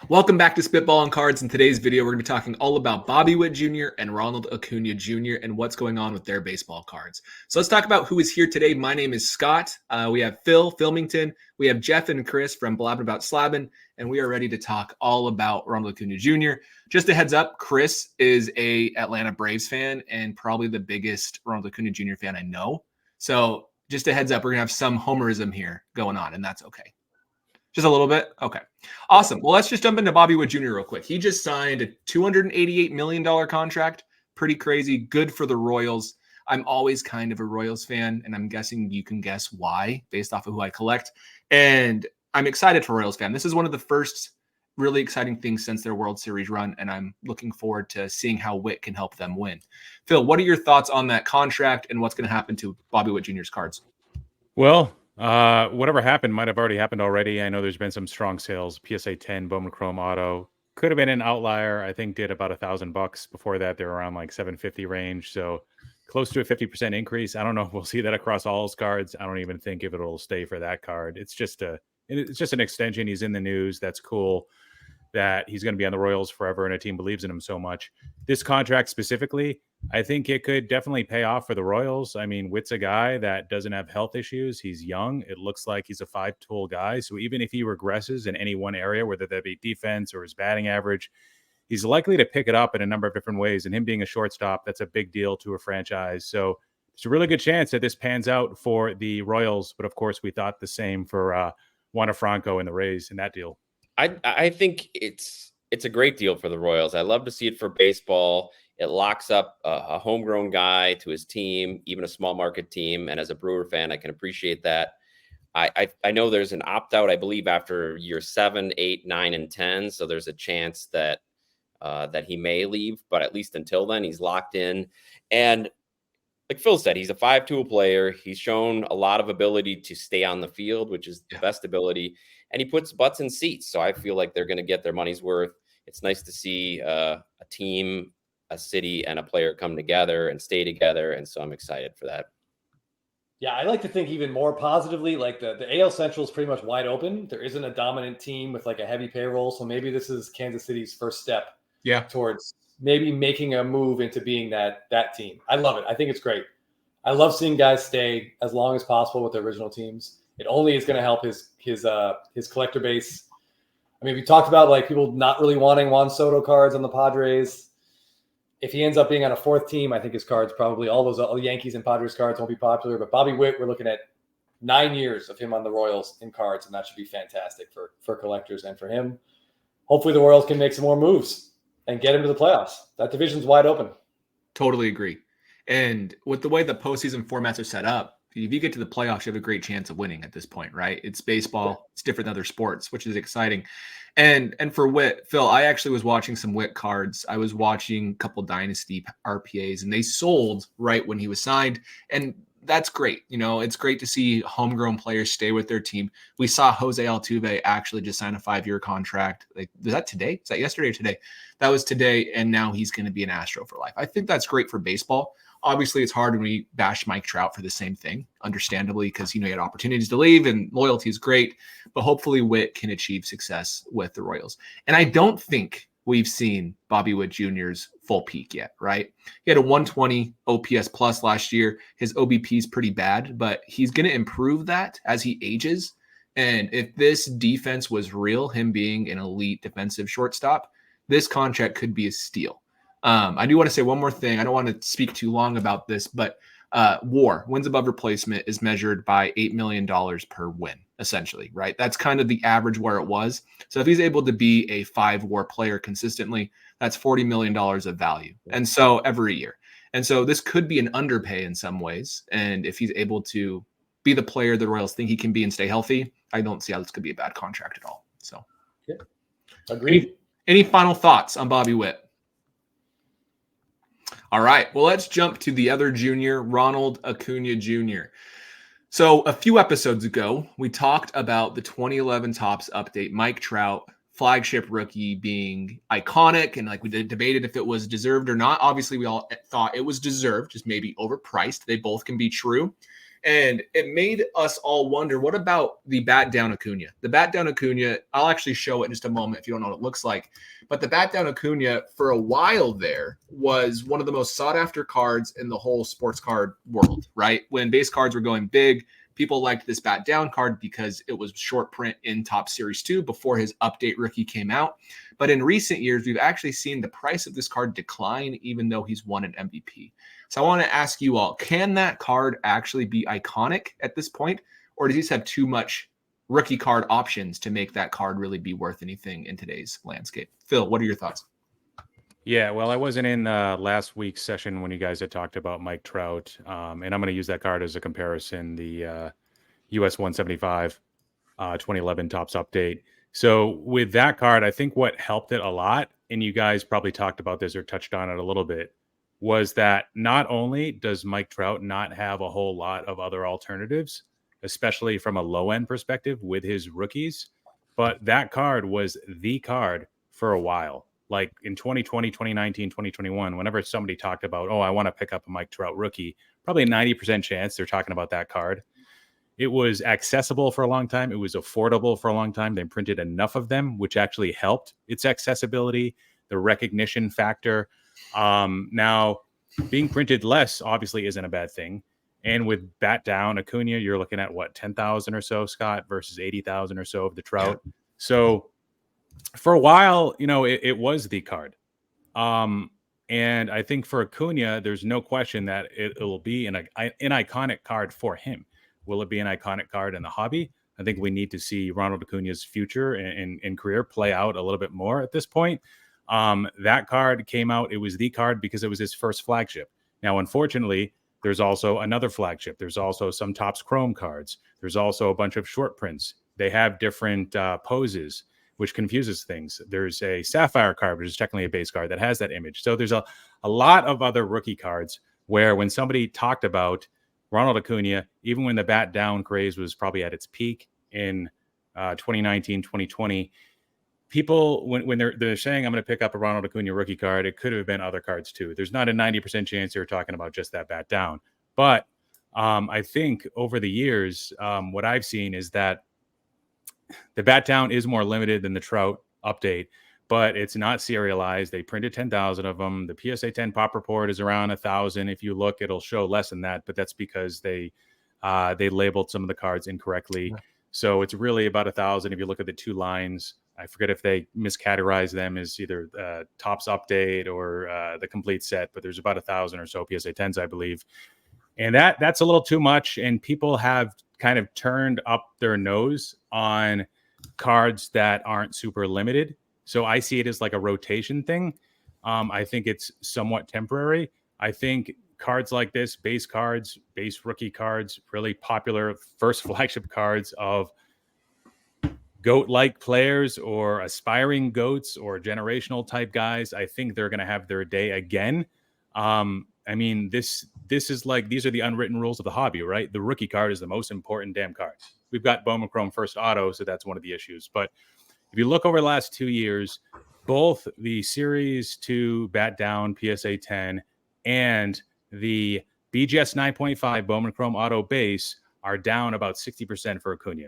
Welcome back to Spitballin Cards. In today's video, we're going to be talking all about Bobby Witt Jr. and Ronald Acuna Jr. and what's going on with their baseball cards. So let's talk about who is here today. My name is Scott. We have Phil Filmington. We have Jeff and Chris from Blabbing About Slabbin', and we are ready to talk all about Ronald Acuna Jr. Just a heads up, Chris is a Atlanta Braves fan and probably the biggest Ronald Acuna Jr. fan I know. So just a heads up, we're going to have some homerism here going on, and that's okay. Just a little bit? Okay. Awesome. Well, let's just jump into Bobby Witt Jr. real quick. He just signed a $288 million contract. Pretty crazy. Good for the Royals. I'm always kind of a Royals fan, and I'm guessing you can guess why based off of who I collect. And I'm excited for Royals fan. This is one of the first really exciting things since their World Series run, and I'm looking forward to seeing how Witt can help them win. Phil, what are your thoughts on that contract and what's going to happen to Bobby Witt Jr.'s cards? Well, whatever happened might have already happened already. I know there's been some strong sales. PSA 10 Bowman Chrome Auto could have been an outlier. I think did about $1,000. Before that, they were around like 750 range. So close to a 50% increase. I don't know if we'll see that across all his cards. I don't even think if it'll stay for that card. It's just an extension. He's in the news. That's cool that he's going to be on the Royals forever and a team believes in him so much. This contract specifically, I think it could definitely pay off for the Royals. I mean, Witt's a guy that doesn't have health issues. He's young. It looks like he's a five-tool guy. So even if he regresses in any one area, whether that be defense or his batting average, he's likely to pick it up in a number of different ways. And him being a shortstop, that's a big deal to a franchise. So it's a really good chance that this pans out for the Royals. But of course, we thought the same for Wander Franco and the Rays in that deal. I think it's a great deal for the Royals. I love to see it for baseball. It locks up a homegrown guy to his team, even a small market team. And as a Brewer fan, I can appreciate that. I know there's an opt-out, I believe, after year 7, 8, 9, and 10. So there's a chance that that he may leave, but at least until then, he's locked in. And like Phil said, he's a 5-tool player. He's shown a lot of ability to stay on the field, which is the best ability. And he puts butts in seats. So I feel like they're going to get their money's worth. It's nice to see a team, a city, and a player come together and stay together. And so I'm excited for that. Yeah, I like to think even more positively, like the AL Central is pretty much wide open. There isn't a dominant team with like a heavy payroll. So maybe this is Kansas City's first step towards maybe making a move into being that team. I love it. I think it's great. I love seeing guys stay as long as possible with their original teams. It only is going to help his collector base. I mean, we talked about like people not really wanting Juan Soto cards on the Padres. If he ends up being on a fourth team, I think his cards probably all the Yankees and Padres cards won't be popular. But Bobby Witt, we're looking at 9 years of him on the Royals in cards, and that should be fantastic for collectors and for him. Hopefully, the Royals can make some more moves and get him to the playoffs. That division's wide open. Totally agree. And with the way the postseason formats are set up, if you get to the playoffs, you have a great chance of winning at this point, right? It's baseball. It's different than other sports, which is exciting. And for Witt, Phil, I actually was watching some Witt cards. I was watching a couple Dynasty RPAs, and they sold right when he was signed. And that's great. You know, it's great to see homegrown players stay with their team. We saw Jose Altuve actually just sign a 5-year contract. Like, was that today? Is that yesterday or today? That was today, and now he's going to be an Astro for life. I think that's great for baseball. Obviously, it's hard when we bash Mike Trout for the same thing, understandably, because, you know, he had opportunities to leave and loyalty is great. But hopefully Witt can achieve success with the Royals. And I don't think we've seen Bobby Witt Jr.'s full peak yet, right? He had a 120 OPS plus last year. His OBP is pretty bad, but he's going to improve that as he ages. And if this defense was real, him being an elite defensive shortstop, this contract could be a steal. I do want to say one more thing. I don't want to speak too long about this, but WAR, wins above replacement, is measured by $8 million per win, essentially, right? That's kind of the average where it was. So if he's able to be a 5 WAR player consistently, that's $40 million of value. And so every year. And so this could be an underpay in some ways. And if he's able to be the player the Royals think he can be and stay healthy, I don't see how this could be a bad contract at all. So, Agreed. Any final thoughts on Bobby Witt? All right, well, let's jump to the other junior, Ronald Acuna Jr. So a few episodes ago, we talked about the 2011 Topps update, Mike Trout, flagship rookie, being iconic, and like we debated if it was deserved or not. Obviously, we all thought it was deserved, just maybe overpriced. They both can be true. And it made us all wonder, what about the bat down Acuna? The bat down Acuna, I'll actually show it in just a moment if you don't know what it looks like. But the bat down Acuna, for a while there, was one of the most sought after cards in the whole sports card world, right? When base cards were going big, people liked this bat down card because it was short print in Top Series 2 before his update rookie came out. But in recent years, we've actually seen the price of this card decline, even though he's won an MVP. So I want to ask you all, can that card actually be iconic at this point? Or does he just have too much rookie card options to make that card really be worth anything in today's landscape? Phil, what are your thoughts? Yeah, well, I wasn't in last week's session when you guys had talked about Mike Trout, and I'm going to use that card as a comparison, the US 175 2011 Topps update. So with that card, I think what helped it a lot, and you guys probably talked about this or touched on it a little bit, was that not only does Mike Trout not have a whole lot of other alternatives, especially from a low-end perspective with his rookies, but that card was the card for a while. Like in 2020, 2019, 2021, whenever somebody talked about, oh, I want to pick up a Mike Trout rookie, probably a 90% chance they're talking about that card. It was accessible for a long time. It was affordable for a long time. They printed enough of them, which actually helped its accessibility, the recognition factor. Now, being printed less obviously isn't a bad thing. And with bat down Acuna, you're looking at what, 10,000 or so, Scott, versus 80,000 or so of the Trout. Yeah. So for a while, you know, it was the card. And I think for Acuna, there's no question that it will be an iconic card for him. Will it be an iconic card in the hobby? I think we need to see Ronald Acuna's future and career play out a little bit more at this point. That card came out. It was the card because it was his first flagship. Now, unfortunately, there's also another flagship. There's also some Topps Chrome cards. There's also a bunch of short prints. They have different poses, which confuses things. There's a Sapphire card, which is technically a base card that has that image. So there's a lot of other rookie cards where when somebody talked about Ronald Acuna, even when the bat down craze was probably at its peak in 2019, 2020, people, when they're saying, I'm going to pick up a Ronald Acuna rookie card, it could have been other cards too. There's not a 90% chance they're talking about just that bat down. But I think over the years, what I've seen is that the bat down is more limited than the Trout update, but it's not serialized. They printed 10,000 of them. The PSA 10 pop report is around 1,000. If you look, it'll show less than that, but that's because they labeled some of the cards incorrectly. Yeah. So it's really about 1,000. If you look at the two lines, I forget if they miscategorize them as either Topps update or the complete set, but there's about 1,000 or so PSA 10s, I believe. And that's a little too much. And people have kind of turned up their nose on cards that aren't super limited. So I see it as like a rotation thing. I think it's somewhat temporary. I think cards like this, base cards, base rookie cards, really popular first flagship cards of GOAT-like players or aspiring GOATs or generational type guys, I think they're going to have their day again. I mean, this is like, these are the unwritten rules of the hobby, right? The rookie card is the most important damn card. We've got Bowman Chrome first auto, so that's one of the issues. But if you look over the last 2 years, both the Series 2 bat down PSA 10 and the BGS 9.5 Bowman Chrome auto base are down about 60% for Acuna.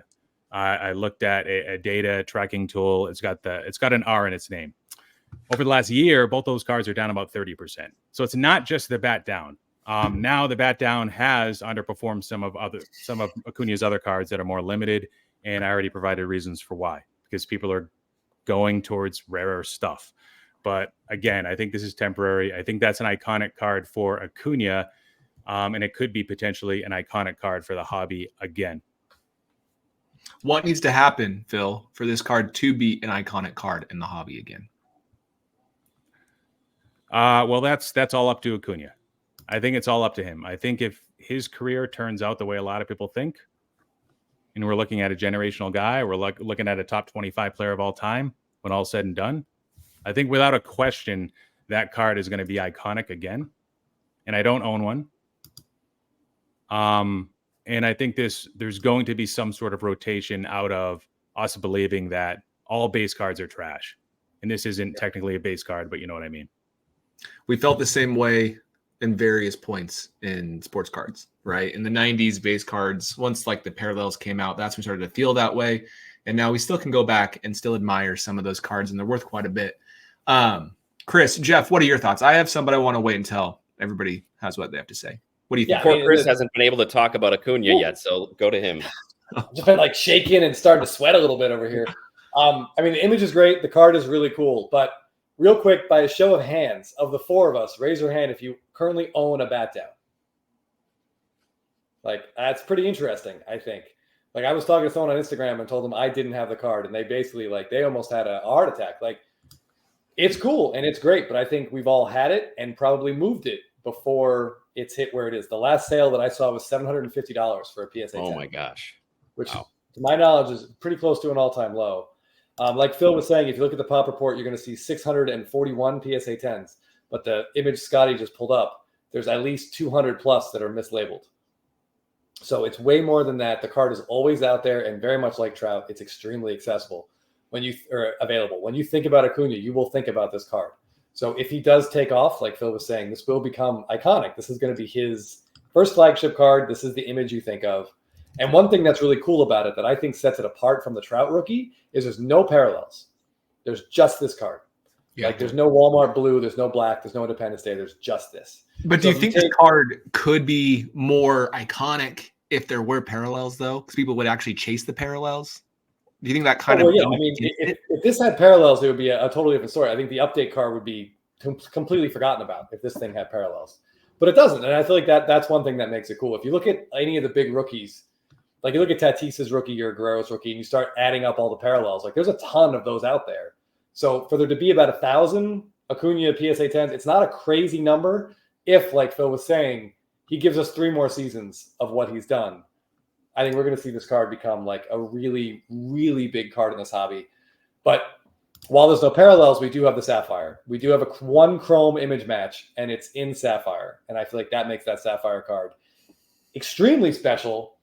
I looked at a data tracking tool. It's got an R in its name. Over the last year, both those cards are down about 30%. So it's not just the bat down. Now the bat down has underperformed some of Acuna's other cards that are more limited, and I already provided reasons for why. Because people are going towards rarer stuff. But again, I think this is temporary. I think that's an iconic card for Acuna, and it could be potentially an iconic card for the hobby again. What needs to happen, Phil, for this card to be an iconic card in the hobby again? Well, that's all up to Acuna. I think it's all up to him. I think if his career turns out the way a lot of people think, and we're looking at a generational guy, we're looking at a top 25 player of all time, when all's said and done, I think without a question, that card is going to be iconic again. And I don't own one. And I think there's going to be some sort of rotation out of us believing that all base cards are trash. And this isn't technically a base card, but you know what I mean. We felt the same way in various points in sports cards, right? In the 90s, base cards, once like the parallels came out, that's when we started to feel that way. And now we still can go back and still admire some of those cards, and they're worth quite a bit. Chris, Jeff, what are your thoughts? I have some, but I want to wait until everybody has what they have to say. What do you think? Poor Chris hasn't been able to talk about Acuna yet, so go to him. Just been like shaking and starting to sweat a little bit over here. I mean, the image is great. The card is really cool. But real quick, by a show of hands, of the four of us, raise your hand if you currently own a Bat Down. Like, that's pretty interesting, I think. Like, I was talking to someone on Instagram and told them I didn't have the card, and they basically, like, they almost had a heart attack. Like, it's cool and it's great, but I think we've all had it and probably moved it before it's hit where it is. The last sale that I saw was $750 for a PSA 10. Oh my gosh. Which, to my knowledge, is pretty close to an all-time low. Like Phil was saying, if you look at the pop report, you're going to see 641 PSA 10s. But the image Scotty just pulled up, there's at least 200 plus that are mislabeled. So it's way more than that. The card is always out there, and very much like Trout, it's extremely accessible or available. When you think about Acuna, you will think about this card. So if he does take off, like Phil was saying, this will become iconic. This is going to be his first flagship card. This is the image you think of. And one thing that's really cool about it that I think sets it apart from the Trout rookie is there's no parallels. There's just this card. Yeah. Like, there's no Walmart blue, there's no black, there's no Independence Day, there's just this. But do you think this card could be more iconic if there were parallels, though? Because people would actually chase the parallels? Do you think that kind of... Yeah, I mean, if this had parallels, it would be a totally different story. I think the update card would be completely forgotten about if this thing had parallels. But it doesn't, and I feel like that's one thing that makes it cool. If you look at any of the big rookies, like you look at Tatis's rookie or Guerrero's rookie, and you start adding up all the parallels, like there's a ton of those out there. So for there to be about 1,000 Acuna PSA 10s, it's not a crazy number if, like Phil was saying, he gives us 3 more seasons of what he's done. I think we're going to see this card become like a really, really big card in this hobby. But while there's no parallels, we do have the Sapphire. We do have one Chrome image match, and it's in Sapphire. And I feel like that makes that Sapphire card extremely special,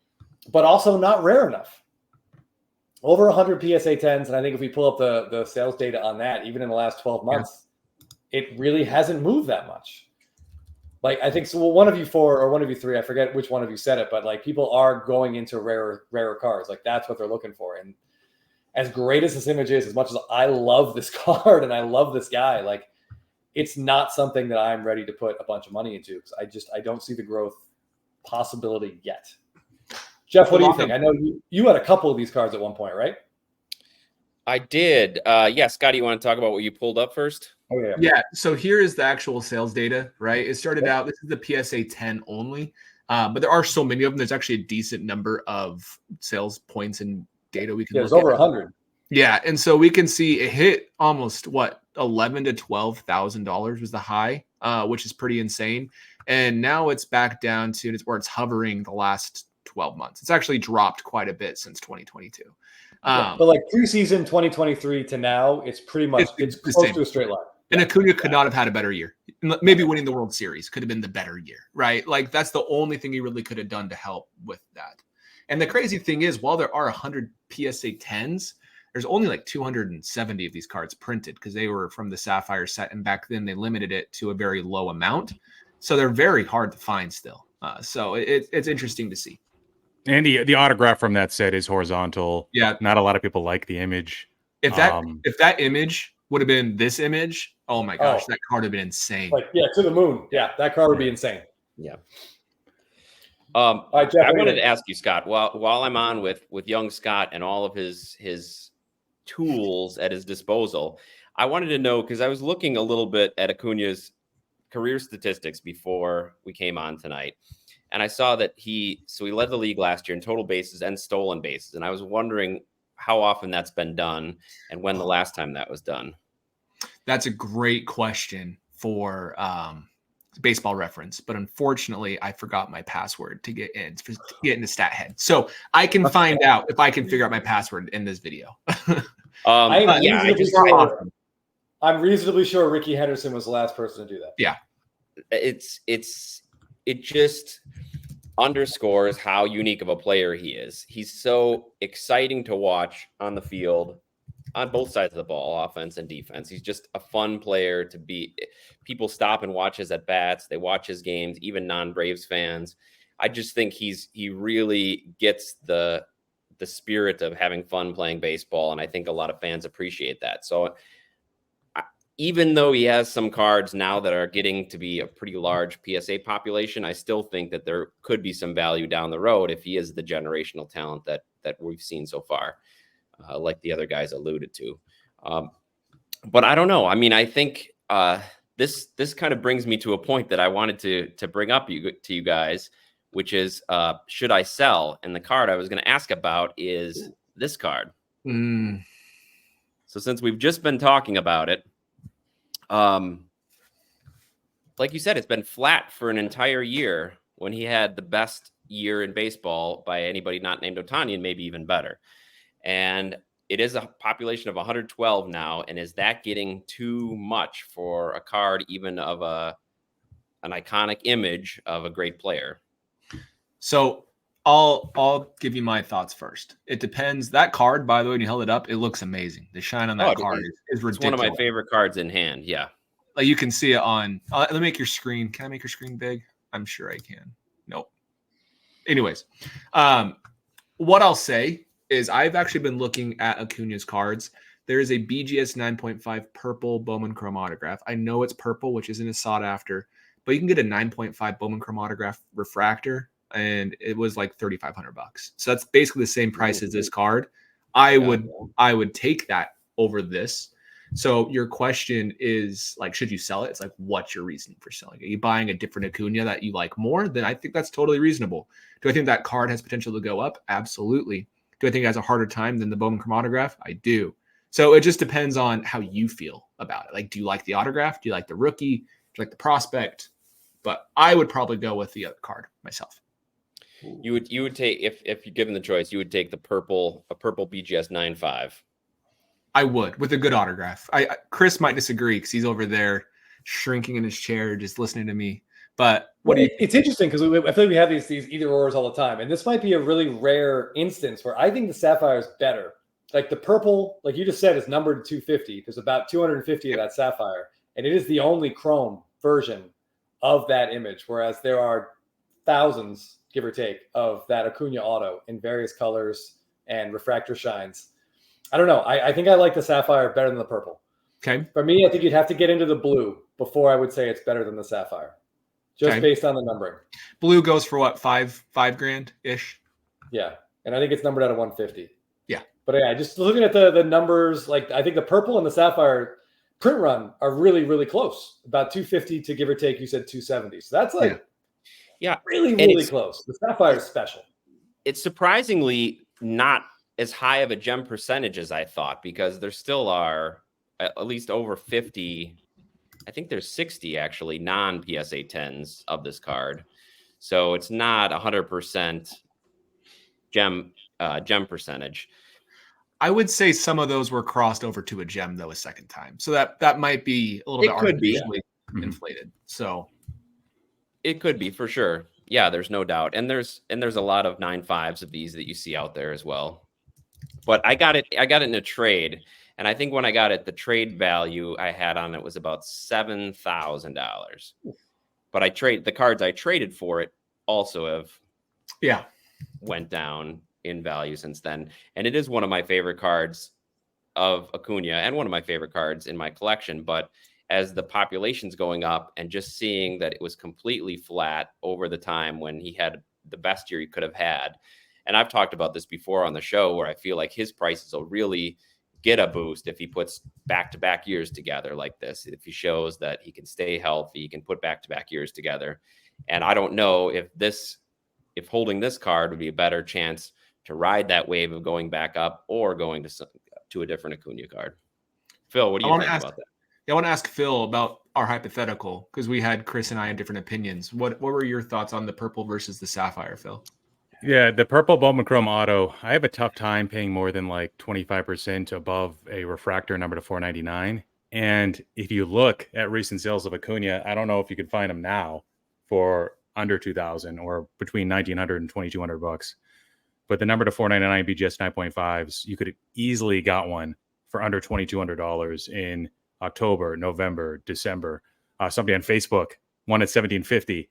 but also not rare enough. Over 100 PSA 10s, and I think if we pull up the sales data on that, even in the last 12 months, it really hasn't moved that much. Like, I think so. Well, one of you 4 or one of you 3, I forget which one of you said it, but like people are going into rarer cards. Like, that's what they're looking for. And as great as this image is, as much as I love this card and I love this guy, like, it's not something that I'm ready to put a bunch of money into because I don't see the growth possibility yet. Jeff, what do you think? I know you had a couple of these cards at one point, right? I did. Yeah, Scotty, you want to talk about what you pulled up first? Oh, yeah. Yeah. So here is the actual sales data, right? It started out, this is the PSA 10 only, but there are so many of them. There's actually a decent number of sales points and data we can look at. There's over 100. Yeah. And so we can see it hit almost $11,000 to $12,000 was the high, which is pretty insane. And now it's back down to where it's hovering the last 12 months. It's actually dropped quite a bit since 2022. But like preseason 2023 to now, it's pretty much it's close to a straight line. And Acuna could not have had a better year. Maybe winning the World Series could have been the better year, right? Like, that's the only thing he really could have done to help with that. And the crazy thing is, while there are 100 PSA 10s, there's only like 270 of these cards printed because they were from the Sapphire set. And back then they limited it to a very low amount. So they're very hard to find still. So it's interesting to see. And the autograph from that set is horizontal. Yeah. Not a lot of people like the image. If that image would have been this image, oh my gosh, that card would have been insane. Like, yeah, to the moon. Yeah, that card would be insane. Yeah. All right, Jeff, I wanted to ask you, Scott, while I'm on with young Scott and all of his tools at his disposal, I wanted to know, because I was looking a little bit at Acuna's career statistics before we came on tonight. And I saw that he led the league last year in total bases and stolen bases. And I was wondering how often that's been done and when the last time that was done. That's a great question for Baseball Reference, but unfortunately I forgot my password to get into Stat Head. So I can find out if I can figure out my password in this video. I'm reasonably sure Ricky Henderson was the last person to do that. Yeah. It just underscores how unique of a player he is. He's so exciting to watch on the field. on both sides of the ball, offense and defense. He's just a fun player to be. People stop and watch his at bats. They watch his games, even non-Braves fans. I just think he really gets the spirit of having fun playing baseball, and I think a lot of fans appreciate that. So even though he has some cards now that are getting to be a pretty large PSA population, I still think that there could be some value down the road if he is the generational talent that we've seen so far, like the other guys alluded to. But I don't know. I mean, I think this kind of brings me to a point that I wanted to bring up to you guys, which is, should I sell? And the card I was going to ask about is this card. So since we've just been talking about it, like you said, it's been flat for an entire year when he had the best year in baseball by anybody not named Ohtani, and maybe even better. And it is a population of 112 now. And is that getting too much for a card, even of an iconic image of a great player? So I'll give you my thoughts first. It depends. That card, by the way, when you held it up, it looks amazing. The shine on that card is ridiculous. It's one of my favorite cards in hand. Yeah. Like you can see it on, let me make your screen. Can I make your screen big? I'm sure I can. Nope. Anyways, what I'll say is I've actually been looking at Acuna's cards. There is a BGS 9.5 purple Bowman Chrome autograph. I know it's purple, which isn't as sought after, but you can get a 9.5 Bowman Chrome autograph refractor, and it was like $3,500. So that's basically the same price as this card. I would take that over this. So your question is like, should you sell it? It's like, what's your reasoning for selling it? Are you buying a different Acuna that you like more? Then I think that's totally reasonable. Do I think that card has potential to go up? Absolutely. Do I think it has a harder time than the Bowman Chrome autograph? I do. So it just depends on how you feel about it. Like, do you like the autograph? Do you like the rookie? Do you like the prospect? But I would probably go with the other card myself. You would take, if you're given the choice, you would take a purple BGS 9.5. I would, with a good autograph. Chris might disagree because he's over there shrinking in his chair, just listening to me. But it's interesting because I feel like we have these either ors all the time, and this might be a really rare instance where I think the Sapphire is better. Like the purple, like you just said, is numbered 250. There's about 250 of that Sapphire, and it is the only chrome version of that image, whereas there are thousands, give or take, of that Acuna auto in various colors and refractor shines. I don't know. I think I like the Sapphire better than the purple. Okay. For me, I think you'd have to get into the blue before I would say it's better than the Sapphire, just based on the numbering. Blue goes for what, five grand ish? Yeah, and I think it's numbered out of 150. Yeah. But yeah, just looking at the numbers, like I think the purple and the Sapphire print run are really, really close. About 250 to give or take. You said 270. So that's like, really, really close. The Sapphire is special. It's surprisingly not as high of a gem percentage as I thought, because there still are at least over 50. I think there's 60 actually non-PSA 10s of this card. So it's not 100% gem percentage. I would say some of those were crossed over to a gem though a second time. So that might be a little bit artificially inflated. So it could be for sure. Yeah, there's no doubt. And there's a lot of 9.5s of these that you see out there as well. But I got it in a trade. And I think when I got it, the trade value I had on it was about $7,000. But the cards I traded for it also have went down in value since then. And it is one of my favorite cards of Acuna and one of my favorite cards in my collection. But as the population's going up and just seeing that it was completely flat over the time when he had the best year he could have had. And I've talked about this before on the show where I feel like his prices will really get a boost if he puts back-to-back years together like this. If he shows that he can stay healthy, he can put back-to-back years together. And I don't know if holding this card would be a better chance to ride that wave of going back up or going to a different Acuna card. Phil, what do you think about that? Yeah, I want to ask Phil about our hypothetical because we had Chris and I in different opinions. What were your thoughts on the purple versus the Sapphire, Phil? Yeah, the purple Bowman Chrome auto, I have a tough time paying more than like 25% above a refractor number to 499. And if you look at recent sales of Acuna, I don't know if you could find them now for under 2,000 or between 1,900 and 2,200 bucks. But the number to 499 BGS 9.5s, you could have easily got one for under $2,200 in October, November, December. Somebody on Facebook won at $1,750,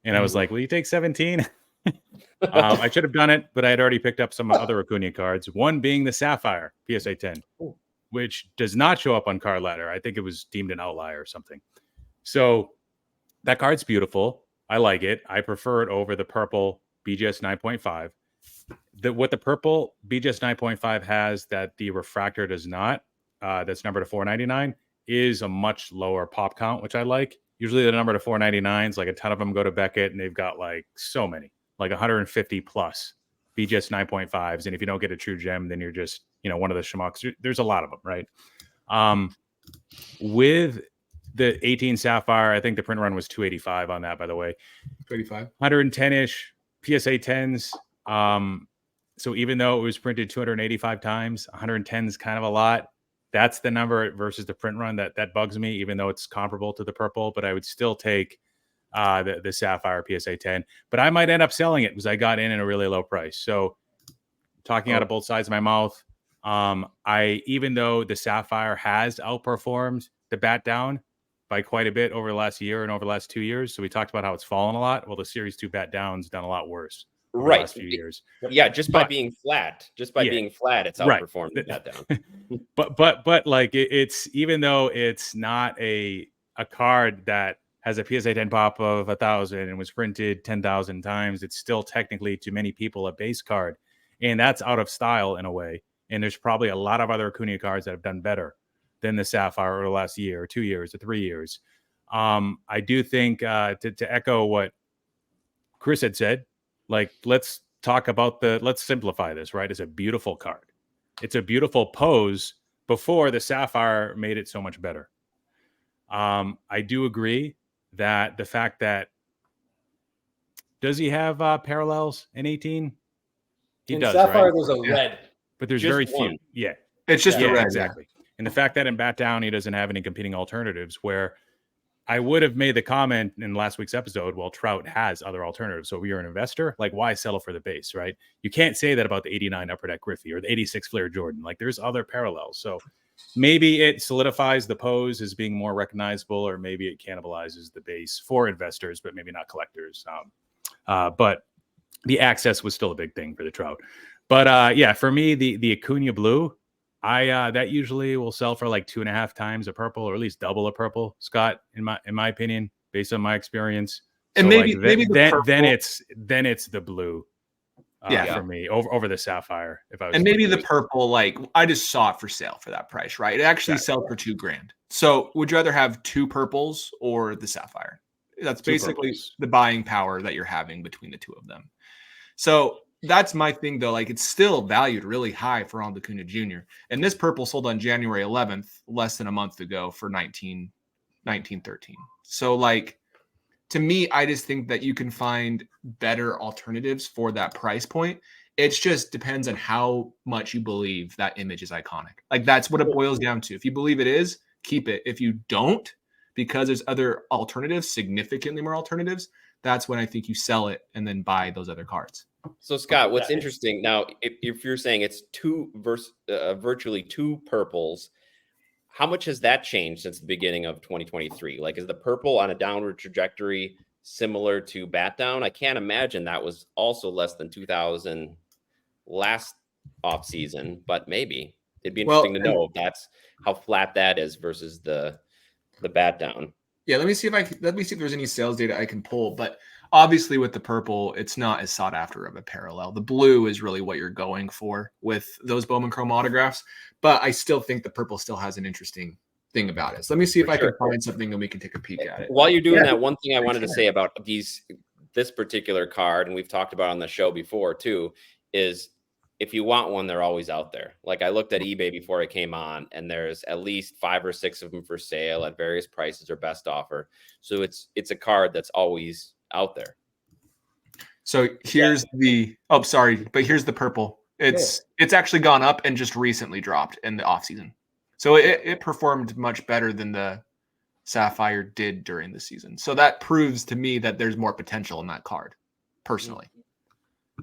and I was like, "Will you take 17?" I should have done it, but I had already picked up some other Acuna cards. One being the Sapphire PSA 10, which does not show up on Card Ladder. I think it was deemed an outlier or something. So that card's beautiful. I like it. I prefer it over the purple BGS 9.5. What the purple BGS 9.5 has that the refractor does not, that's numbered to 499, is a much lower pop count, which I like. Usually the number to 499s, like a ton of them go to Beckett, and they've got like so many, like 150 plus BGS 9.5s. And if you don't get a true gem, then you're just, one of the schmucks. There's a lot of them, right? With the 18 Sapphire, I think the print run was 285 on that, by the way. 285. 110-ish PSA 10s. So even though it was printed 285 times, 110 is kind of a lot. That's the number versus the print run that bugs me, even though it's comparable to the purple. But I would still take the Sapphire PSA 10. But I might end up selling it because I got in at a really low price. So talking out of both sides of my mouth, even though the Sapphire has outperformed the Bat Down by quite a bit over the last year and over the last 2 years. So we talked about how it's fallen a lot. Well, the Series 2 Bat Down's done a lot worse over the last few years. Yeah, by being flat. Just by being flat, it's outperformed the Bat Down. but like it's, even though it's not a card that has a PSA 10 pop of 1,000 and was printed 10,000 times, it's still technically to many people a base card. And that's out of style in a way. And there's probably a lot of other Acuna cards that have done better than the Sapphire over the last year or 2 years or 3 years. I do think to echo what Chris had said, like, let's simplify this, right? It's a beautiful card. It's a beautiful pose before the Sapphire made it so much better. I do agree that the fact that, does he have parallels in 18? He does, Sapphire, right? There's a red. But there's Just very one. few. Yeah. It's just a red. Exactly. And the fact that in Bat Down, he doesn't have any competing alternatives, where I would have made the comment in last week's episode, well, Trout has other alternatives. So if you're an investor, like, why settle for the base, right? You can't say that about the 89 Upper Deck Griffey or the 86 Flair Jordan. Like, there's other parallels. So maybe it solidifies the pose as being more recognizable, or maybe it cannibalizes the base for investors, but maybe not collectors. But the access was still a big thing for the Trout. But for me, the Acuna Blue, that usually will sell for like 2.5 times a purple, or at least double a purple, Scott, in my opinion, based on my experience. And so maybe then it's the blue for me over the Sapphire. If I was, and maybe the purple, like, I just saw it for sale for that price, right? It actually sells for $2,000. So would you rather have two purples or the Sapphire? That's basically the buying power that you're having between the two of them. So that's my thing, though. Like, it's still valued really high for Ronald Acuna Jr. And this purple sold on January 11th, less than a month ago, for $19.13. So, like, to me, I just think that you can find better alternatives for that price point. It just depends on how much you believe that image is iconic. Like, that's what it boils down to. If you believe it is, keep it. If you don't, because there's other alternatives, significantly more alternatives, that's when I think you sell it and then buy those other cards. So, Scott, what's interesting now, if you're saying it's virtually two purples, how much has that changed since the beginning of 2023? Like, is the purple on a downward trajectory similar to Bat Down? I can't imagine that was also less than 2,000 last off season, but maybe it'd be interesting to know if that's how flat that is versus the Bat Down. Yeah, let me see if there's any sales data I can pull. But obviously, with the purple, it's not as sought after of a parallel. The blue is really what you're going for with those Bowman Chrome autographs. But I still think the purple still has an interesting thing about it. So let me see if I can find something and we can take a peek at it. While you're doing that, one thing I wanted to say about this particular card, and we've talked about on the show before too, is if you want one, they're always out there. Like, I looked at eBay before it came on, and there's at least 5 or 6 of them for sale at various prices or best offer. So it's a card that's always out there. So here's here's the purple. It's actually gone up and just recently dropped in the off season. So it performed much better than the Sapphire did during the season. So that proves to me that there's more potential in that card, personally.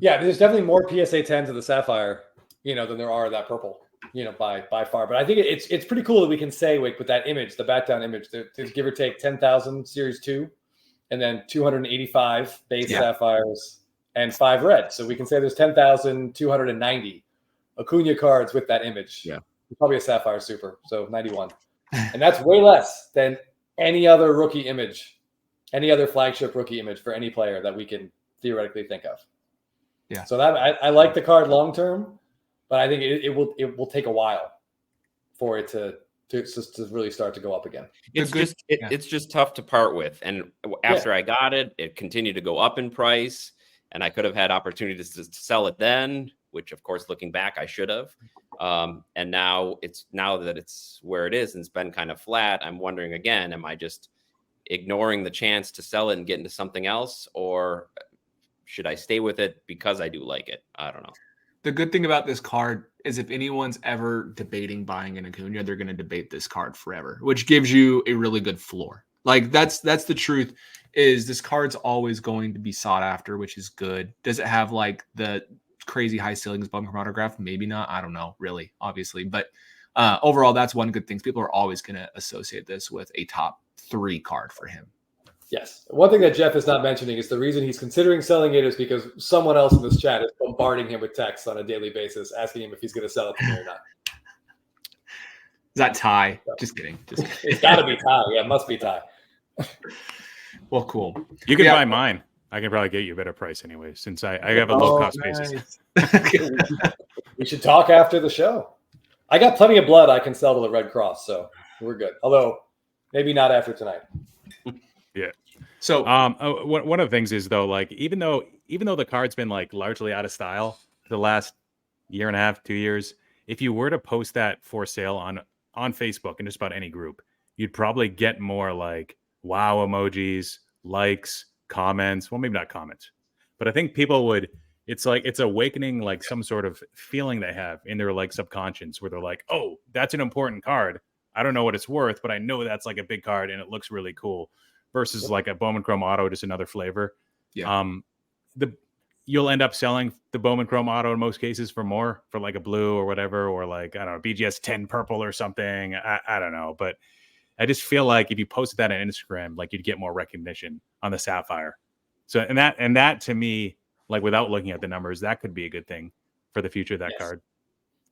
Yeah, there's definitely more PSA 10s of the Sapphire, than there are of that purple. by far. But I think it's pretty cool that we can say, with that image, the bat down image, there's give or take 10,000 Series 2, and then 285 base Sapphires and 5 red. So we can say there's 10,290 Acuna cards with that image. Yeah. Probably a Sapphire Super, so 91. And that's way less than any other rookie image, any other flagship rookie image for any player that we can theoretically think of. Yeah. So that I like the card long term, but I think it will take a while for it to really start to go up again. It's just tough to part with. And after I got it, it continued to go up in price, and I could have had opportunities to sell it then, which of course, looking back, I should have. And now that it's where it is and it's been kind of flat, I'm wondering again, am I just ignoring the chance to sell it and get into something else, or should I stay with it because I do like it? I don't know. The good thing about this card is if anyone's ever debating buying an Acuna, they're going to debate this card forever, which gives you a really good floor. Like that's the truth, is this card's always going to be sought after, which is good. Does it have like the crazy high ceilings bum from autograph? Maybe not. I don't know, really, obviously. But overall, that's one good thing. People are always going to associate this with a top 3 card for him. Yes. One thing that Jeff is not mentioning is the reason he's considering selling it is because someone else in this chat is bombarding him with texts on a daily basis, asking him if he's going to sell it to me or not. Is that Ty? So, just kidding. It's got to be Ty. Yeah, it must be Ty. Well, cool. You can buy mine. I can probably get you a better price anyway, since I have a low-cost basis. We should talk after the show. I got plenty of blood I can sell to the Red Cross, so we're good. Although, maybe not after tonight. Yeah. So one of the things is, though, like even though the card's been like largely out of style the last year and a half, 2 years, if you were to post that for sale on Facebook and just about any group, you'd probably get more like wow emojis, likes, comments. Well, maybe not comments, but I think people would. It's like it's awakening like some sort of feeling they have in their like subconscious where they're like, oh, that's an important card. I don't know what it's worth, but I know that's like a big card and it looks really cool. Versus like a Bowman Chrome Auto, just another flavor. Yeah. You'll end up selling the Bowman Chrome Auto in most cases for more, for like a blue or whatever, or like, I don't know, BGS 10 purple or something. I don't know. But I just feel like if you posted that on Instagram, like you'd get more recognition on the Sapphire. So, and that to me, like without looking at the numbers, that could be a good thing for the future of that card.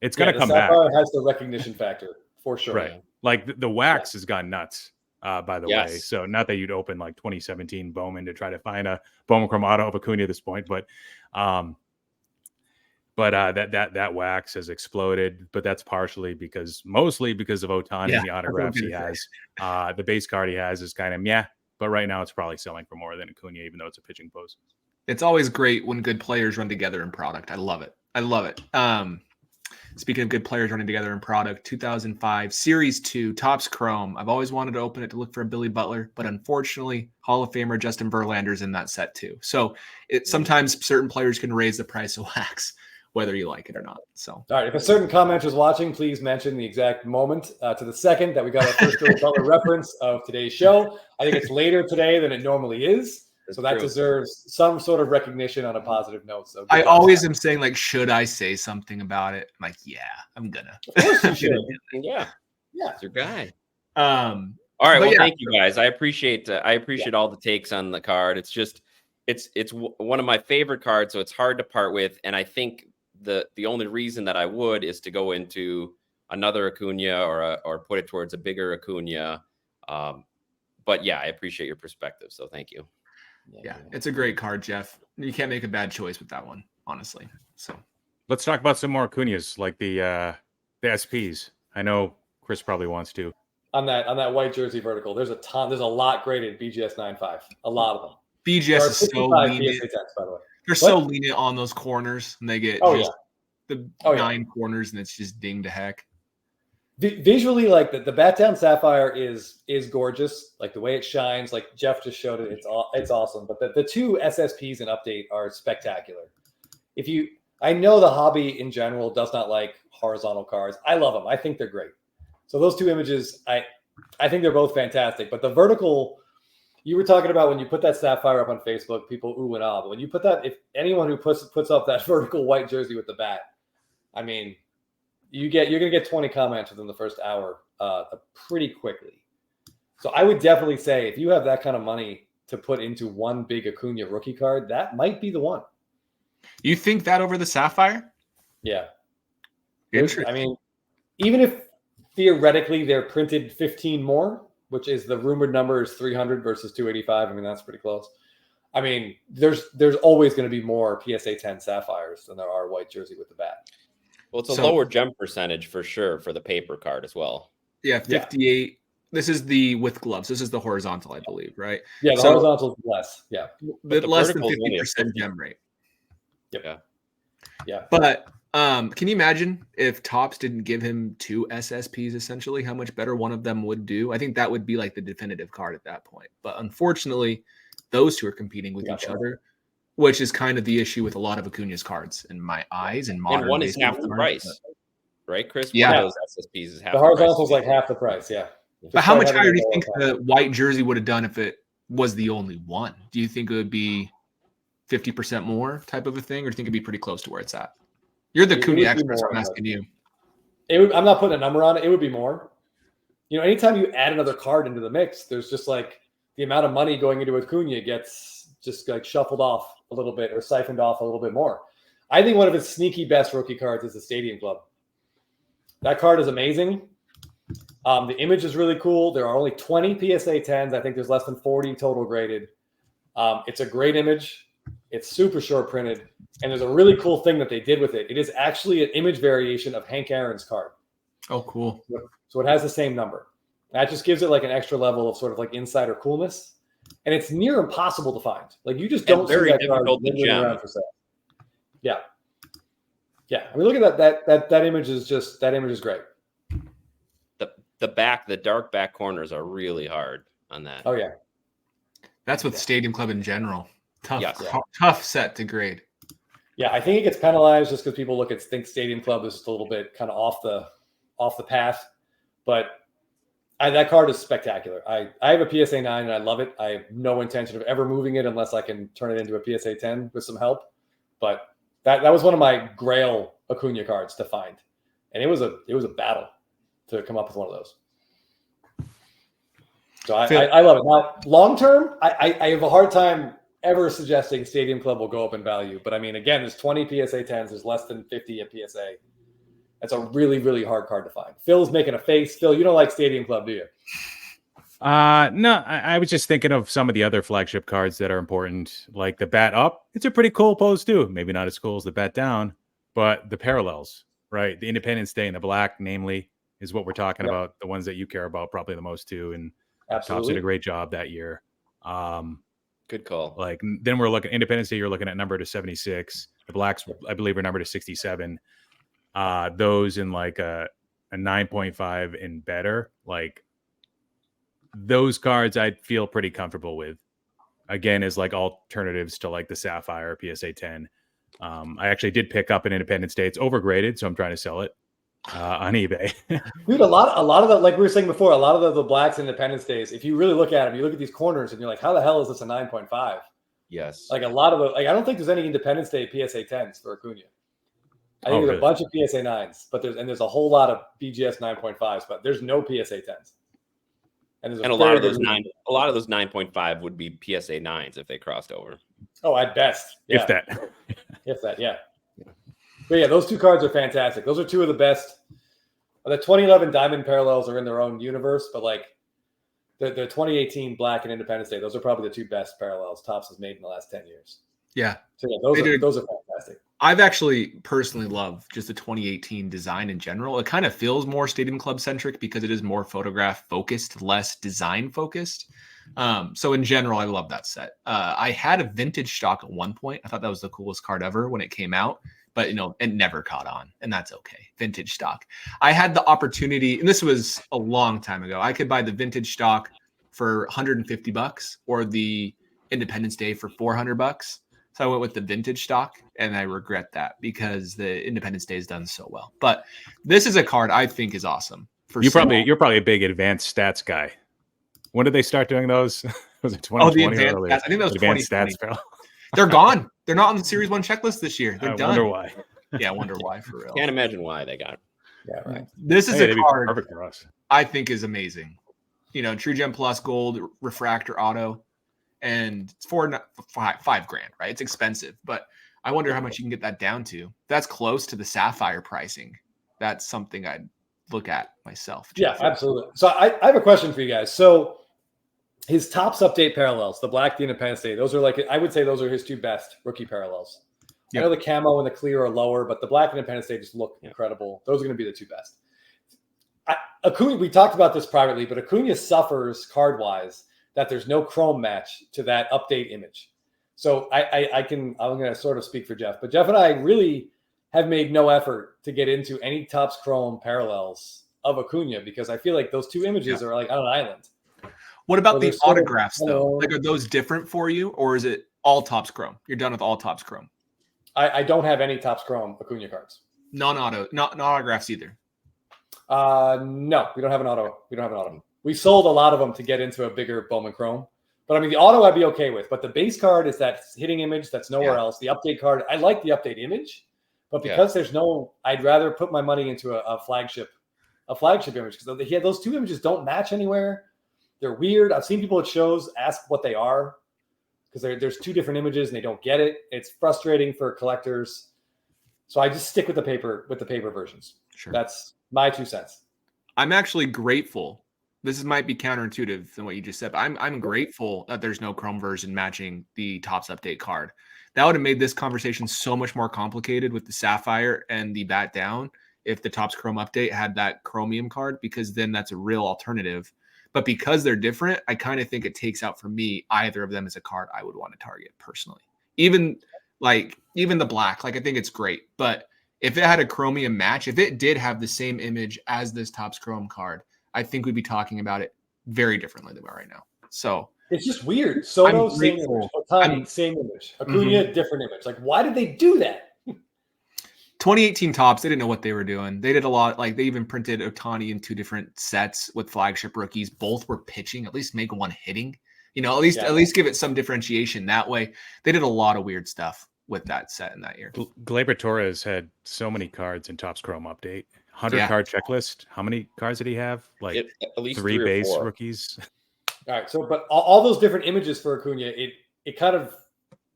It's going to come back. Sapphire has the recognition factor for sure. Right. Like the wax has gone nuts. By the way, so not that you'd open like 2017 Bowman to try to find a Bowman Chrome Auto of Acuna at this point, but that wax has exploded. But that's mostly because of Ohtani and the autographs he has. The base card he has is kind of but right now it's probably selling for more than Acuna, even though it's a pitching post. It's always great when good players run together in product. I love it. Speaking of good players running together in product, 2005 Series 2 Topps Chrome. I've always wanted to open it to look for a Billy Butler, but unfortunately, Hall of Famer Justin Verlander's in that set too. So sometimes certain players can raise the price of wax, whether you like it or not. So, all right, if a certain commenter's watching, please mention the exact moment to the second that we got our first Billy Butler reference of today's show. I think it's later today than it normally is. So that deserves some sort of recognition on a positive note. So I always am saying, like, should I say something about it? I'm like, yeah, I'm gonna. Of course you should. Yeah, it's your guy. All right, well, thank you guys. I appreciate all the takes on the card. It's just it's one of my favorite cards, so it's hard to part with. And I think the only reason that I would is to go into another Acuna or put it towards a bigger Acuna. But yeah, I appreciate your perspective. So thank you. Yeah, it's a great card, Jeff. You can't make a bad choice with that one, honestly. So let's talk about some more Acunas, like the SPs. I know Chris probably wants to. On that white jersey vertical, there's a ton. There's a lot graded BGS 9.5. A lot of them. BGS is so lenient. PSA 10s, by the way. They're so lenient on those corners, and they get the 9 corners, and it's just ding to heck. Visually, like the bat down Sapphire is gorgeous. Like the way it shines, like Jeff just showed it, it's awesome. But the two SSPs in update are spectacular. I know the hobby in general does not like horizontal cards. I love them. I think they're great. So those two images, I think they're both fantastic. But the vertical, you were talking about when you put that Sapphire up on Facebook, people ooh and ah. But when you put that, if anyone who puts up that vertical white jersey with the bat, I mean, you're gonna get 20 comments within the first hour pretty quickly. So I would definitely say if you have that kind of money to put into one big Acuna rookie card, that might be the one. You think that over the Sapphire? Yeah. Interesting. I mean, even if theoretically they're printed 15 more, which is the rumored number is 300 versus 285. I mean, that's pretty close. I mean, there's always going to be more PSA 10 Sapphires than there are white jersey with the bat. Well, it's a lower gem percentage for sure for the paper card as well. Yeah, 58. Yeah. This is the with gloves. This is the horizontal, I believe, right? Yeah, the horizontal is less. Yeah. But less than 50% gem rate. Yep. Yeah. But can you imagine if Topps didn't give him 2 SSPs, essentially, how much better one of them would do? I think that would be like the definitive card at that point. But unfortunately, those two are competing with each other, which is kind of the issue with a lot of Acuna's cards in my eyes. And modern, and one is half the price, right, Chris? Yeah. One of those SSPs is half the horizontal is like half the price. Yeah. But how much higher do you think the white jersey would have done if it was the only one? Do you think it would be 50% more type of a thing, or do you think it'd be pretty close to where it's at? You're the Acuna expert, so I'm asking you. I'm not putting a number on it. It would be more. You know, anytime you add another card into the mix, there's just like the amount of money going into Acuna gets just like shuffled off a little bit or siphoned off a little bit more. I think one of his sneaky best rookie cards is the Stadium Club. That card is amazing. The image is really cool. There are only 20 PSA 10s. I think there's less than 40 total graded. It's a great image. It's super short printed. And there's a really cool thing that they did with it. It is actually an image variation of Hank Aaron's card. Oh, cool. So it has the same number. That just gives it like an extra level of sort of like insider coolness. And it's near impossible to find. Like you just don't see that card around for sale. Yeah. Yeah. I mean, look at that image is just, that image is great. The dark back corners are really hard on that. Oh, yeah. That's with Stadium Club in general. Tough set to grade. Yeah, I think it gets penalized just because people think Stadium Club is just a little bit kind of off the path. But that card is spectacular. I have a PSA 9 and I love it. I have no intention of ever moving it unless I can turn it into a PSA 10 with some help. But that was one of my grail Acuna cards to find. And it was a battle to come up with one of those. So I love it. Now, long term, I have a hard time ever suggesting Stadium Club will go up in value. But I mean, again, there's 20 PSA 10s. There's less than 50 at PSA. That's a really, really hard card to find. Phil's making a face. Phil, you don't like Stadium Club, do you? No, I was just thinking of some of the other flagship cards that are important, like the bat up. It's a pretty cool pose too. Maybe not as cool as the bat down, but the parallels, right? The Independence Day and the black, namely, is what we're talking about. The ones that you care about probably the most too. And Topps did a great job that year. Good call. Like then we're looking Independence Day. You're looking at number to 76. The blacks, I believe, are number to 67. Those in like a 9.5 and better, like those cards I'd feel pretty comfortable with. Again, as like alternatives to like the Sapphire PSA 10. I actually did pick up an Independence Day. It's overgraded, so I'm trying to sell it on eBay. Dude, a lot of the, like we were saying before, a lot of the blacks Independence Days, if you really look at them, you look at these corners and you're like, how the hell is this a 9.5? Yes. Like a lot of the, like I don't think there's any Independence Day PSA 10s for Acuna. I think there's a bunch of PSA 9s, but there's a whole lot of BGS 9.5s, but there's no PSA 10s. And a lot of those 9.5 would be PSA 9s if they crossed over. Oh, at best. Yeah. If that, yeah. But yeah, those two cards are fantastic. Those are two of the best. The 2011 Diamond Parallels are in their own universe, but like the 2018 Black and Independence Day, those are probably the two best parallels Topps has made in the last 10 years. Yeah. So yeah, those are fantastic. I've actually personally loved just the 2018 design in general. It kind of feels more Stadium Club centric because it is more photograph focused, less design focused. So in general, I love that set. I had a vintage stock at one point. I thought that was the coolest card ever when it came out, but you know, it never caught on, and that's okay. Vintage stock. I had the opportunity, and this was a long time ago. I could buy the vintage stock for $150 or the Independence Day for $400. So I went with the vintage stock, and I regret that because the Independence Day has done so well. But this is a card I think is awesome. You're probably a big advanced stats guy. When did they start doing those? Was it 2020? The advanced stats. I think that was advanced 2020. stats. They're gone. They're not on the Series 1 checklist this year. They're done. Wonder why. Yeah, I wonder why for real. Can't imagine why they got Yeah, right. This is a card perfect for us. I think is amazing. You know, True Gem Plus Gold Refractor Auto, and it's $5,000, right? It's expensive, but I wonder how much you can get that down to. That's close to the Sapphire pricing. That's something I'd look at myself. Yeah, absolutely. So I have a question for you guys. So his Topps Update parallels, the black, the Independence Day, those are like, I would say those are his two best rookie parallels. Yep. I know the camo and the clear are lower, but the black Independence Day just look incredible. Those are going to be the two best. Acuna, we talked about this privately, but Acuna suffers card-wise that there's no chrome match to that update image. So I'm going to sort of speak for Jeff, but Jeff and I really have made no effort to get into any Topps Chrome parallels of Acuna because I feel like those two images are like on an island. What about the autographs though? Like, are those different for you, or is it all Topps Chrome? You're done with all Topps Chrome. I don't have any Topps Chrome Acuna cards. Non-auto, not autographs either. No, we don't have an auto. We don't have an auto. We sold a lot of them to get into a bigger Bowman Chrome. But I mean, the auto I'd be okay with. But the base card is that hitting image that's nowhere else. The update card, I like the update image, but because there's no, I'd rather put my money into a flagship image because those two images don't match anywhere. They're weird. I've seen people at shows ask what they are because there's two different images and they don't get it. It's frustrating for collectors. So I just stick with the paper versions. Sure. That's my 2 cents. I'm actually grateful. This might be counterintuitive than what you just said, but I'm grateful that there's no Chrome version matching the Topps Update card. That would have made this conversation so much more complicated with the Sapphire and the Bat Down if the Topps Chrome Update had that Chromium card, because then that's a real alternative. But because they're different, I kind of think it takes out for me either of them as a card I would want to target personally. Even the black, like I think it's great, but if it had a Chromium match, if it did have the same image as this Topps Chrome card, I think we'd be talking about it very differently than we are right now. So it's just weird. Soto, same image. Otani, same image. Acuna, different image. Like, why did they do that? 2018 Topps, they didn't know what they were doing. They did a lot. Like, they even printed Otani in 2 different sets with flagship rookies. Both were pitching. At least make one hitting. You know, at least give it some differentiation that way. They did a lot of weird stuff with that set in that year. Gleyber Torres had so many cards in Topps Chrome Update. 100 card checklist. How many cards did he have? Like at least 3 base 4 rookies. All right. So, but all those different images for Acuna, it kind of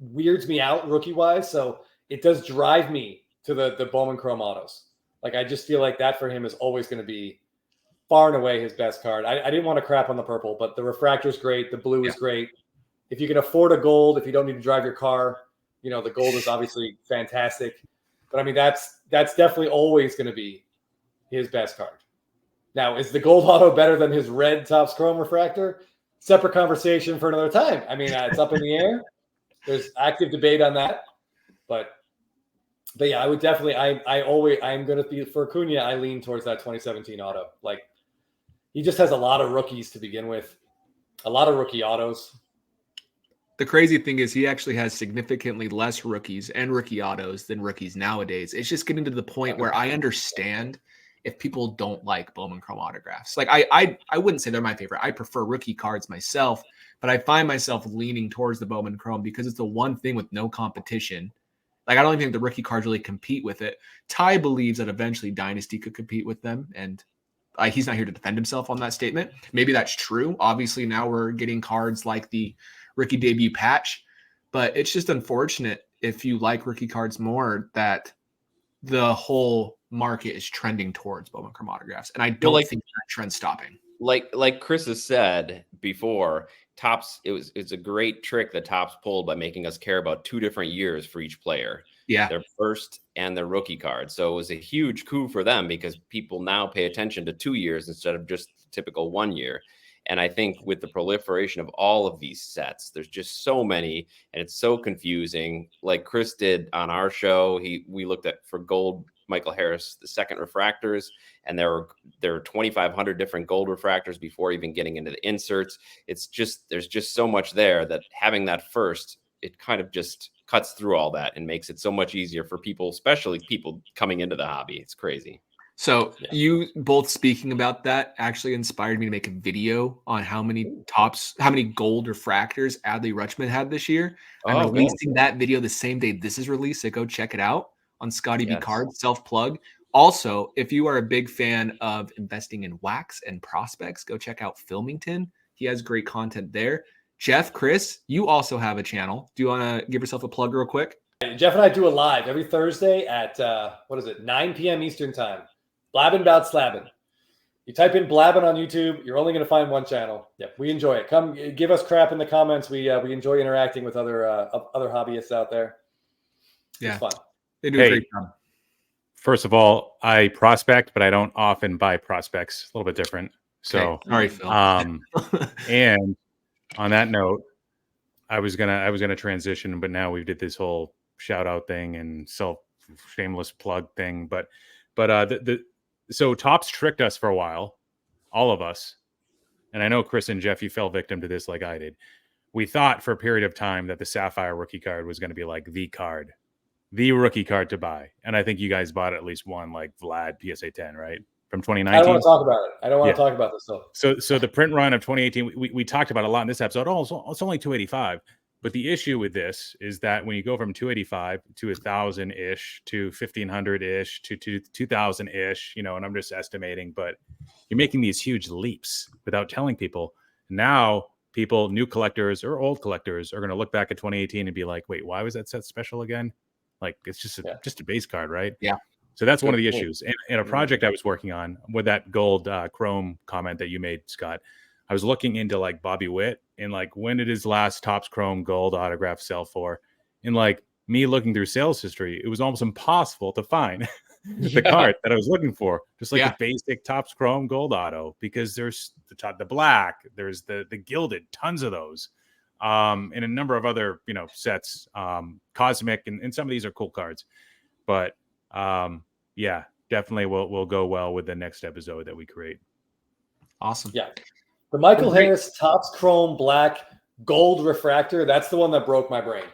weirds me out rookie wise. So it does drive me to the Bowman Chrome autos. Like, I just feel like that for him is always going to be far and away his best card. I didn't want to crap on the purple, but the refractor is great. The blue is great. If you can afford a gold, if you don't need to drive your car, you know, the gold is obviously fantastic. But I mean, that's definitely always going to be his best card. Now, is the gold auto better than his red Topps Chrome refractor? Separate conversation for another time. I mean, it's up in the air. There's active debate on that. But yeah, I would definitely, I'm going to be, for Acuna, I lean towards that 2017 auto. Like, he just has a lot of rookies to begin with, a lot of rookie autos. The crazy thing is he actually has significantly less rookies and rookie autos than rookies nowadays. It's just getting to the point where I understand if people don't like Bowman Chrome autographs. Like, I wouldn't say they're my favorite. I prefer rookie cards myself, but I find myself leaning towards the Bowman Chrome because it's the one thing with no competition. Like, I don't even think the rookie cards really compete with it. Ty believes that eventually Dynasty could compete with them, and he's not here to defend himself on that statement. Maybe that's true. Obviously, now we're getting cards like the rookie debut patch, but it's just unfortunate if you like rookie cards more that the whole market is trending towards Bowman Chrome autographs, and I don't think that trend's stopping. Like Chris has said before, Topps, it's a great trick that Topps pulled by making us care about 2 different years for each player. Yeah, their first and their rookie card. So it was a huge coup for them because people now pay attention to 2 years instead of just typical 1 year. And I think with the proliferation of all of these sets, there's just so many, and it's so confusing. Like Chris did on our show, we looked at for gold Michael Harris, the second refractors, and there were 2,500 different gold refractors before even getting into the inserts. It's just, there's just so much there that having that first, it kind of just cuts through all that and makes it so much easier for people, especially people coming into the hobby. It's crazy. So you both speaking about that actually inspired me to make a video on how many gold refractors Adley Rutschman had this year. I'm releasing that video the same day this is released, so go check it out on Scotty B Card, self-plug. Also, if you are a big fan of investing in wax and prospects, go check out Filmington. He has great content there. Jeff, Chris, you also have a channel. Do you want to give yourself a plug real quick? Jeff and I do a live every Thursday at 9 p.m. Eastern time. Blabbing about slabbing. You type in Blabbing on YouTube, you're only going to find one channel. Yep, we enjoy it. Come give us crap in the comments. We enjoy interacting with other hobbyists out there. Yeah, it's fun. They do a great job. First of all, I prospect, but I don't often buy prospects. A little bit different. So, all right, Phil. And on that note, I was gonna transition, but now we did this whole shout out thing and shameless plug thing. But so Topps tricked us for a while, all of us, and I know Chris and Jeff, you fell victim to this like I did. We thought for a period of time that the Sapphire rookie card was going to be like the rookie card to buy. And I think you guys bought at least one, like Vlad PSA 10, right? From 2019. I don't want to talk about it. I don't want to talk about this stuff. So the print run of 2018, we talked about a lot in this episode. Oh, it's only 285. But the issue with this is that when you go from 285 to 1,000-ish to 1,500-ish to 2,000-ish, and I'm just estimating, but you're making these huge leaps without telling people. Now people, new collectors or old collectors, are going to look back at 2018 and be like, wait, why was that set special again? Like, it's just a base card, right? Yeah. So that's one of the issues. And a project I was working on with that gold chrome comment that you made, Scott, I was looking into like Bobby Witt and like when did his last Topps Chrome gold autograph sell for? And like me looking through sales history, it was almost impossible to find the card that I was looking for. Just like the basic Topps Chrome gold auto, because there's the black, there's the gilded, tons of those. And a number of other, sets, cosmic, and some of these are cool cards. But definitely will go well with the next episode that we create. Awesome. Yeah. The Michael Harris Topps Chrome Black Gold Refractor, that's the one that broke my brain.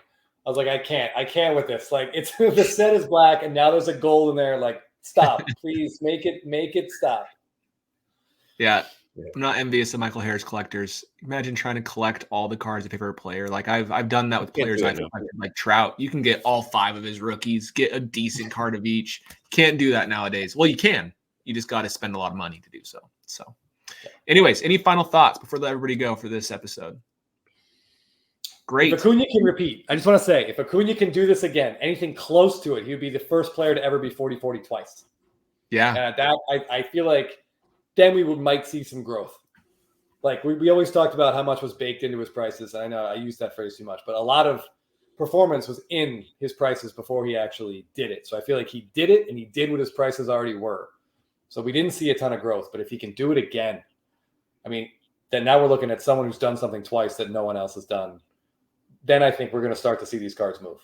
I was like, I can't with this. Like, it's the set is black and now there's a gold in there. Like, stop. Please make it stop. Yeah. I'm not envious of Michael Harris collectors. Imagine trying to collect all the cards of your favorite player. Like I've done that with players I've collected, like Trout. You can get all 5 of his rookies, get a decent card of each. Can't do that nowadays. Well, you can. You just got to spend a lot of money to do so. So, anyways, any final thoughts before I let everybody go for this episode? Great. If Acuna can repeat, I just want to say, if Acuna can do this again, anything close to it, he would be the first player to ever be 40-40 twice. Yeah. I feel like then we might see some growth. Like we always talked about how much was baked into his prices. I know I use that phrase too much, but a lot of performance was in his prices before he actually did it. So I feel like he did it and he did what his prices already were. So we didn't see a ton of growth, but if he can do it again, I mean, then now we're looking at someone who's done something twice that no one else has done. Then I think we're going to start to see these cards move.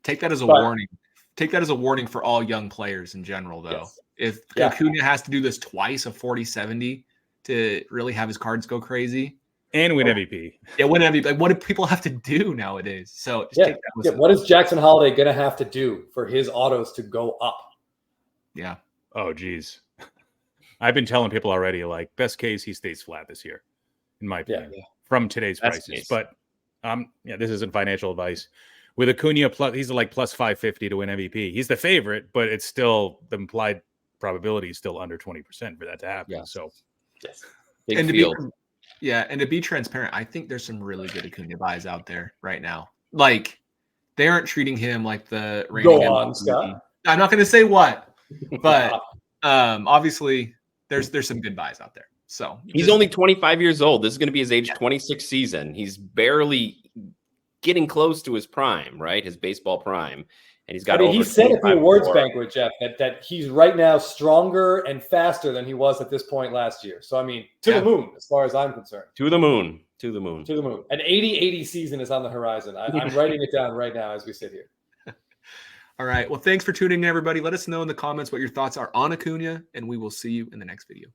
Take that as a warning. Take that as a warning for all young players in general, though. Yes. If Acuna has to do this twice, a 40-70, to really have his cards go crazy. And win MVP. Yeah, win MVP. Like, what do people have to do nowadays? So just take that what is Jackson Holiday going to have to do for his autos to go up? Yeah. Oh, geez. I've been telling people already, like, best case, he stays flat this year, in my opinion, from today's prices. Case. But, this isn't financial advice. With Acuna, he's like plus 550 to win MVP. He's the favorite, but it's still the implied probability is still under 20% for that to happen. Yeah. So, and to be transparent, I think there's some really good Acuna buys out there right now. Like they aren't treating him like the Go on, Scott. I'm not going to say what, but obviously there's some good buys out there. So he's only 25 years old. This is going to be his age 26 season. He's barely getting close to his prime, right? His baseball prime. And he's got he said at the awards banquet, Jeff, that he's right now stronger and faster than he was at this point last year. So, I mean, to the moon, as far as I'm concerned. To the moon. To the moon. To the moon. An 80-80 season is on the horizon. I'm writing it down right now as we sit here. All right. Well, thanks for tuning in, everybody. Let us know in the comments what your thoughts are on Acuna, and we will see you in the next video.